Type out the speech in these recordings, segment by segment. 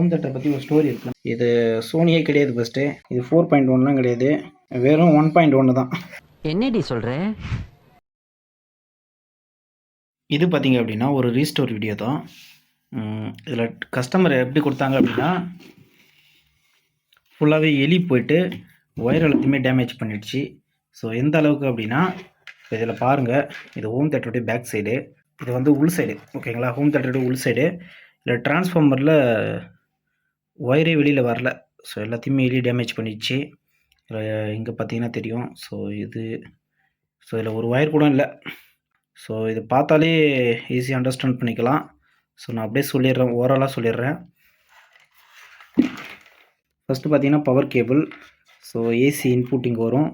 Home தேட்டரை பற்றி ஒரு story இருக்குது. இது சோனியே கிடையாது ஃபஸ்ட்டு. இது 4.1லாம் கிடையாது, வெறும் 1.1 தான். என்னடி சொல்கிற? இது பார்த்தீங்க அப்படின்னா ஒரு ரீஸ்டோர் வீடியோ தான். இதில் கஸ்டமர் எப்படி கொடுத்தாங்க அப்படின்னா, ஃபுல்லாகவே எலி போயிட்டு ஒயர் எல்லாத்தையுமே டேமேஜ் பண்ணிடுச்சு. ஸோ எந்த அளவுக்கு அப்படின்னா, இப்போ இதில் பாருங்கள், இது ஹோம் தேட்டருடைய பேக் சைடு, இது வந்து உள் சைடு. ஓகேங்களா, ஹோம் தேட்டருடைய உள் சைடு. இதில் டிரான்ஸ்ஃபார்மரில் ஒயரே வெளியில் வரல. ஸோ எல்லாத்தையுமே எலி டேமேஜ் பண்ணிடுச்சு. இங்கே பார்த்தீங்கன்னா தெரியும். ஸோ இதில் ஒரு ஒயர் கூட இல்லை. ஸோ இது பார்த்தாலே ஈஸியாக அண்டர்ஸ்டாண்ட் பண்ணிக்கலாம். ஸோ நான் அப்படியே சொல்லிடுறேன், ஓவராலாக சொல்லிடுறேன். ஃபஸ்ட்டு பார்த்தீங்கன்னா power cable. So AC input இங்கே வரும்.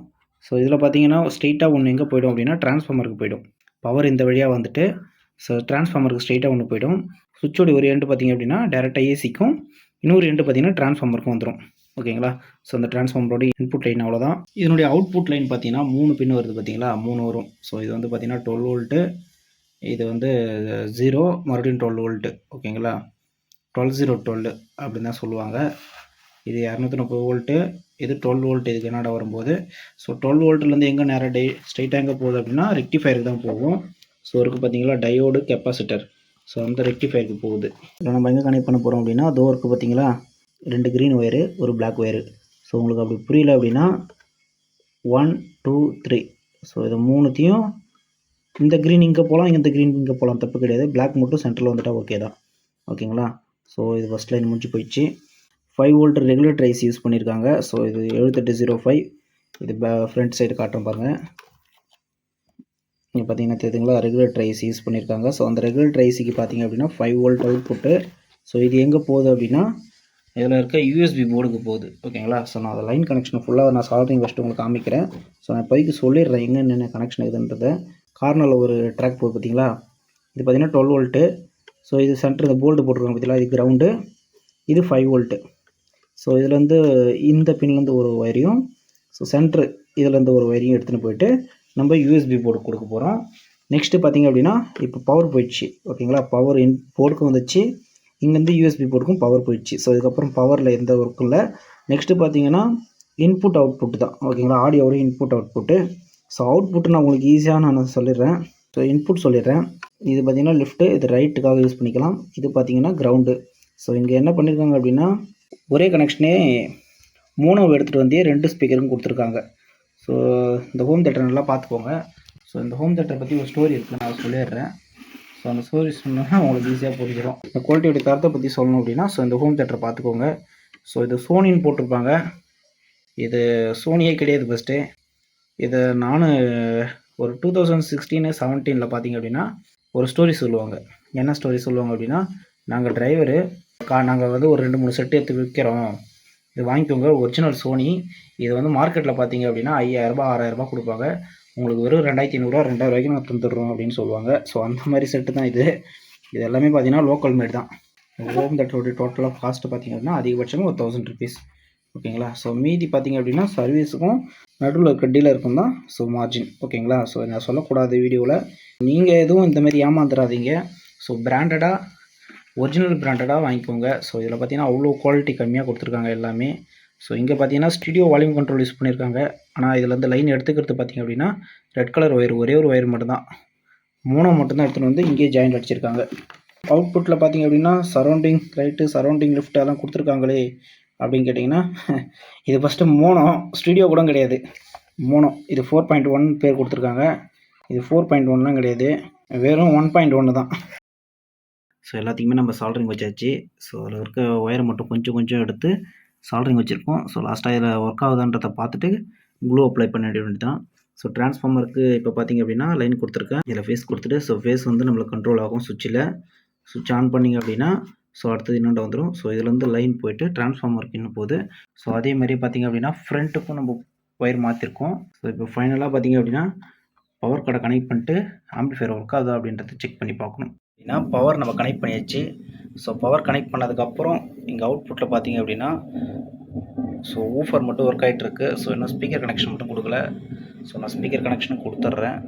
ஸோ இதில் பார்த்தீங்கன்னா ஸ்ட்ரெயிட்டாக ஒன்று எங்கே போய்டும் அப்படின்னா டிரான்ஸ்ஃபார்மருக்கு போய்டும். பவர் இந்த வழியாக வந்துட்டு ஸோ டிரான்ஸ்ஃபார்மருக்கு ஸ்ட்ரெயிட்டாக ஒன்று போய்டும். சுவிட்சோட ஒரு எண்டு பார்த்திங்க அப்படின்னா டேரெக்டாக ஏசிக்கும், இன்னொரு எண்டு பார்த்திங்கன்னா டிரான்ஸ்ஃபார்மருக்கும் வந்துடும். ஓகேங்களா, ஸோ அந்த டிரான்ஸ்ஃபார்மரோட இன்புட் லைன் அவ்வளோதான். இதனுடைய அவுட்புட் லைன் பார்த்தீங்கன்னா 3 பின் வருது பார்த்தீங்களா, 3 வரும். ஸோ இது வந்து பார்த்தீங்கன்னா 12 வோல்ட்டு, இது வந்து 0, மறுபடியும் 12 வோல்ட்டு. ஓகேங்களா, 12 அப்படின்னு தான் சொல்லுவாங்க. இது 230 வோல்ட்டு, இது 12 வோல்ட். இதுக்கு என்னடா வரும்போது ஸோ 12 வோல்ட்லேருந்து எங்கே நேராக ஸ்ட்ரைட்டாக எங்கே போகுது அப்படின்னா ரெக்டிஃபயருக்கு தான் போகும். ஸோ இருக்குது பார்த்தீங்களா டயோடு, கெப்பாசிட்டர். ஸோ அந்த ரெக்டிஃபயருக்கு போகுது. இல்லை நம்ம எங்கே கனெக்ட் பண்ண போகிறோம் அப்படின்னா அதோ இருக்குது பார்த்தீங்களா 2 க்ரீன் ஒயரு, ஒரு பிளாக் ஒயரு. ஸோ உங்களுக்கு அப்படி புரியல அப்படின்னா 1 2 3, ஸோ இதை 3த்தையும் இந்த க்ரீன் இங்கே போகலாம், இந்த க்ரீன் இங்கே போகலாம், தப்பு கிடையாது. பிளாக் மட்டும் சென்டரில் வந்துட்டால் ஓகே தான். ஓகேங்களா, ஸோ இது ஃபஸ்ட் லைன் முடிஞ்சு போயிடுச்சு. 5 வோல்ட் ரெகுலேட்டர் ஐசி யூஸ் பண்ணியிருக்காங்க. ஸோ இது 7805. இது ஃப்ரண்ட் சைடு காட்டுறேன் பாருங்கள். நீங்கள் பார்த்தீங்கன்னா தெரியுதுங்களா, ரெகுலேட்டர் ஐசி யூஸ் பண்ணியிருக்காங்க. ஸோ அந்த ரெகுலேட்டர் ஐசிக்கு பார்த்தீங்க அப்படின்னா 5 வோல்ட் அவுட்புட்டு. ஸோ இது எங்கே போகுது அப்படின்னா இதில் இருக்க யூஎஸ்பி போர்டுக்கு போகுது. ஓகேங்களா, ஸோ நான் அதை லைன் கனெக்ஷனை ஃபுல்லாக நான் சால்ட்ரிங் ஃபஸ்ட்டு உங்களுக்கு காமிக்கிறேன். ஸோ நான் இப்போதைக்கு சொல்லிடுறேன் என்னென்ன கனெக்ஷன் இருக்குதுன்றதை. கார்னரில் ஒரு ட்ராக் போகுது பார்த்தீங்களா, இது பார்த்தீங்கன்னா 12 வோல்ட்டு. ஸோ இது சென்டர் இந்த போல்டு போட்டிருக்காங்க பார்த்தீங்களா, இது கிரவுண்டு, இது 5 வோல்ட்டு. ஸோ இதில் வந்து இந்த பின்லேருந்து ஒரு ஒயரையும், ஸோ சென்ட்ரு இதுலேருந்து ஒரு ஒயரையும் எடுத்துகிட்டு போயிட்டு நம்ம யூஎஸ்பி போர்டு கொடுக்க போகிறோம். நெக்ஸ்ட்டு பார்த்திங்க அப்படின்னா இப்போ பவர் போயிடுச்சு. ஓகேங்களா, பவர் போர்டுக்கும் வந்துச்சு, இங்கேருந்து யூஎஸ்பி போர்டுக்கும் பவர் போயிடுச்சு. ஸோ இதுக்கப்புறம் பவரில் எந்த ஒர்க்கும் இல்லை. நெக்ஸ்ட்டு பார்த்தீங்கன்னா இன்புட் அவுட்புட் தான். ஓகேங்களா, ஆடியோவோட இன்புட் அவுட்புட்டு. ஸோ அவுட்புட்டு நான் உங்களுக்கு ஈஸியாக நான் சொல்லிடுறேன். ஸோ இன்புட் சொல்லிடுறேன். இது பார்த்திங்கன்னா லெஃப்ட்டு, இது ரைட்டுக்காக யூஸ் பண்ணிக்கலாம். இது பார்த்திங்கன்னா கிரவுண்டு. ஸோ இங்கே என்ன பண்ணியிருக்காங்க அப்படின்னா ஒரே கனெக்ஷனே மோனோவை எடுத்துகிட்டு வந்தே 2 ஸ்பீக்கருக்கும் கொடுத்துருக்காங்க. ஸோ இந்த ஹோம் தேட்டர் நல்லா பார்த்துக்கோங்க. ஸோ இந்த ஹோம் தேட்டரை பற்றி ஒரு ஸ்டோரி இருக்குது, நான் சொல்லிடுறேன். ஸோ அந்த ஸ்டோரி சொன்னால் உங்களுக்கு ஈஸியாக புரிஞ்சிடும். இந்த குவாலிட்டியோட தரத்தை பற்றி சொல்லணும் அப்படின்னா ஸோ இந்த ஹோம் தேட்டரை பார்த்துக்கோங்க. ஸோ இது சோனின்னு போட்டிருப்பாங்க. இது சோனியே கிடையாது ஃபஸ்ட்டு. இதை நான் ஒரு 2016-17 பார்த்தீங்க அப்படின்னா ஒரு ஸ்டோரி சொல்லுவாங்க. என்ன ஸ்டோரி சொல்லுவாங்க அப்படின்னா, நாங்கள் டிரைவரு நாங்கள் வந்து ஒரு 2-3 செட்டு எடுத்து விற்கிறோம், இது வாங்கிக்கோங்க, ஒரிஜினல் சோனி. இது வந்து மார்க்கெட்டில் பார்த்தீங்க அப்படின்னா 5000 6000 கொடுப்பாங்க, உங்களுக்கு வெறும் 2500 2000 நாங்கள் தந்துடுறோம் அப்படின்னு சொல்லுவாங்க. ஸோ அந்த மாதிரி செட்டு தான் இது. இது எல்லாமே பார்த்தீங்கன்னா லோக்கல் மேட் தான். ஹோம் தேட்டருடைய டோட்டலாக காஸ்ட்டு பார்த்திங்க அப்படின்னா அதிகபட்சமாக ஒரு 1000 ருபீஸ். ஓகேங்களா, ஸோ மீதி பார்த்திங்க அப்படின்னா சர்வீஸுக்கும் நடுவில் இருக்க டீலருக்கும் தான் ஸோ மார்ஜின். ஓகேங்களா, ஸோ நான் சொல்லக்கூடாது வீடியோவில். நீங்கள் எதுவும் இந்தமாரி ஏமாந்துடாதீங்க. ஸோ பிராண்டடாக ஒரிஜினல் பிராண்டடாக வாங்கிக்கோங்க. ஸோ இதில் பார்த்தீங்கன்னா அவ்வளோ குவாலிட்டி கம்மியாக கொடுத்துருக்காங்க எல்லாமே. ஸோ இங்கே பார்த்தீங்கன்னா ஸ்டுடியோ வால்யூம் கண்ட்ரோல் யூஸ் பண்ணியிருக்காங்க. ஆனால் இதில் வந்து லைன் எடுத்துக்கிறது பார்த்திங்க அப்படின்னா ரெட் கலர் ஒயர், ஒரே ஒரு ஒயர் மட்டும்தான், மோனோ மட்டும்தான் எடுத்துகிட்டு வந்து இங்கேயே ஜாயிண்ட் அடிச்சிருக்காங்க. அவுட்புட்டில் பார்த்திங்க அப்படின்னா சரௌண்டிங் ரைட்டு, சரௌண்டிங் லெஃப்ட் எல்லாம் கொடுத்துருக்காங்களே அப்படின்னு கேட்டிங்கன்னா இது ஃபஸ்ட்டு மோனோ, ஸ்டுடியோ கூட கிடையாது, மோனோ. இது 4.1 பேர் கொடுத்துருக்காங்க. இது 4.1லாம் கிடையாது, வெறும் 1.1 தான். ஸோ எல்லாத்தையுமே நம்ம சால்ட்ரிங் வச்சாச்சு. ஸோ அதில் இருக்க ஒயரை மட்டும் கொஞ்சம் கொஞ்சம் எடுத்து சால்ட்ரிங் வச்சுருக்கோம். ஸோ லாஸ்ட்டாக இதில் ஒர்க் ஆகுதான்றதை பார்த்துட்டு க்ளூ அப்ளை பண்ண வேண்டியது தான். ஸோ டிரான்ஸ்ஃபார்மருக்கு இப்போ பார்த்திங்க அப்படின்னா லைன் கொடுத்துருக்கேன், இதில் ஃபேஸ் கொடுத்துட்டு ஸோ ஃபேஸ் வந்து நம்மளுக்கு கண்ட்ரோல் ஆகும் சுவிட்சில். சுவிட்ச் ஆன் பண்ணிங்க அப்படின்னா ஸோ அடுத்தது இன்னொன்று வந்துடும். ஸோ இதுலேருந்து லைன் போய்ட்டு டிரான்ஸ்ஃபார்மருக்கு இன்னும் போகுது. ஸோ அதே மாதிரி பார்த்திங்க அப்படின்னா ஃப்ரண்ட்டுக்கும் நம்ம ஒயர் மாற்றிருக்கோம். ஸோ இப்போ ஃபைனலாக பார்த்திங்க அப்படின்னா பவர் கார்டை கனெக்ட் பண்ணிட்டு ஆம்பிளிஃபையர் ஒர்க் ஆகுதா அப்படின்றத செக் பண்ணி பார்க்கணும். அப்படின்னா பவர் நம்ம கனெக்ட் பண்ணியாச்சு. ஸோ பவர் கனெக்ட் பண்ணதுக்கப்புறம் இங்கே அவுட்புட்டில் பார்த்தீங்க அப்படின்னா ஸோ ஊஃபர் மட்டும் ஒர்க் ஆகிட்டுருக்கு. ஸோ இன்னும் ஸ்பீக்கர் கனெக்ஷன் மட்டும் கொடுக்கல. ஸோ நான் ஸ்பீக்கர் கனெக்ஷனும் கொடுத்துட்றேன்.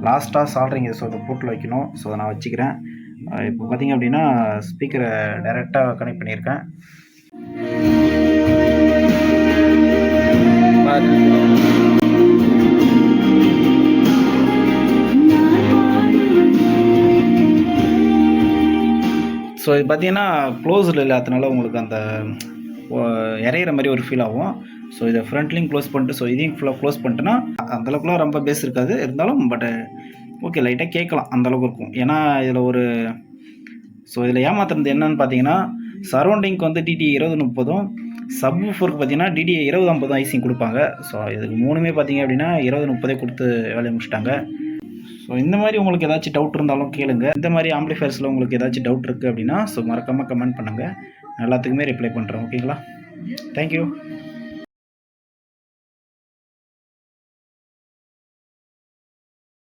லாஸ்ட்டாக சால்ட்ரிங் ஸோ அதை போட்டில் வைக்கணும். ஸோ அதை நான் வச்சுக்கிறேன். இப்போ பார்த்திங்க அப்படின்னா ஸ்பீக்கரை டைரெக்டாக கனெக்ட் பண்ணியிருக்கேன். ஸோ இது பார்த்தீங்கன்னா க்ளோஸில் இல்லாதனால உங்களுக்கு அந்த இறையிற மாதிரி ஒரு ஃபீல் ஆகும். ஸோ இதை ஃப்ரண்ட்லையும் க்ளோஸ் பண்ணிட்டு, ஸோ இதையும் ஃபுல்லாக க்ளோஸ் பண்ணிட்டுனா அந்தளவுக்குலாம் ரொம்ப பேஸ் இருக்காது, இருந்தாலும் பட்டு ஓகே லைட்டாக கேட்கலாம், அந்தளவுக்கு இருக்கும். ஏன்னா இதில் ஒரு இதில் ஏமாத்துறது என்னன்னு பார்த்தீங்கன்னா, சரௌண்டிங்க்கு வந்து டிடி 2030 சப் ஊஃபருக்கு பார்த்தீங்கன்னா டிடி 2050 ஐசிங் கொடுப்பாங்க. ஸோ இதுக்கு மூணுமே பார்த்தீங்க அப்படின்னா 2030 கொடுத்து வேலையை முடிச்சிட்டாங்க. ஸோ இந்த மாதிரி உங்களுக்கு ஏதாச்சும் டவுட் இருந்தாலும் கேளுங்க. இந்த மாதிரி ஆம்பிளிஃபயர்ஸில் உங்களுக்கு ஏதாச்சும் டவுட் இருக்குது அப்படின்னா ஸோ மறக்காமல் கமெண்ட் பண்ணுங்கள், எல்லாத்துக்குமே ரிப்ளை பண்ணுறேன். ஓகேங்களா? தேங்க்யூ.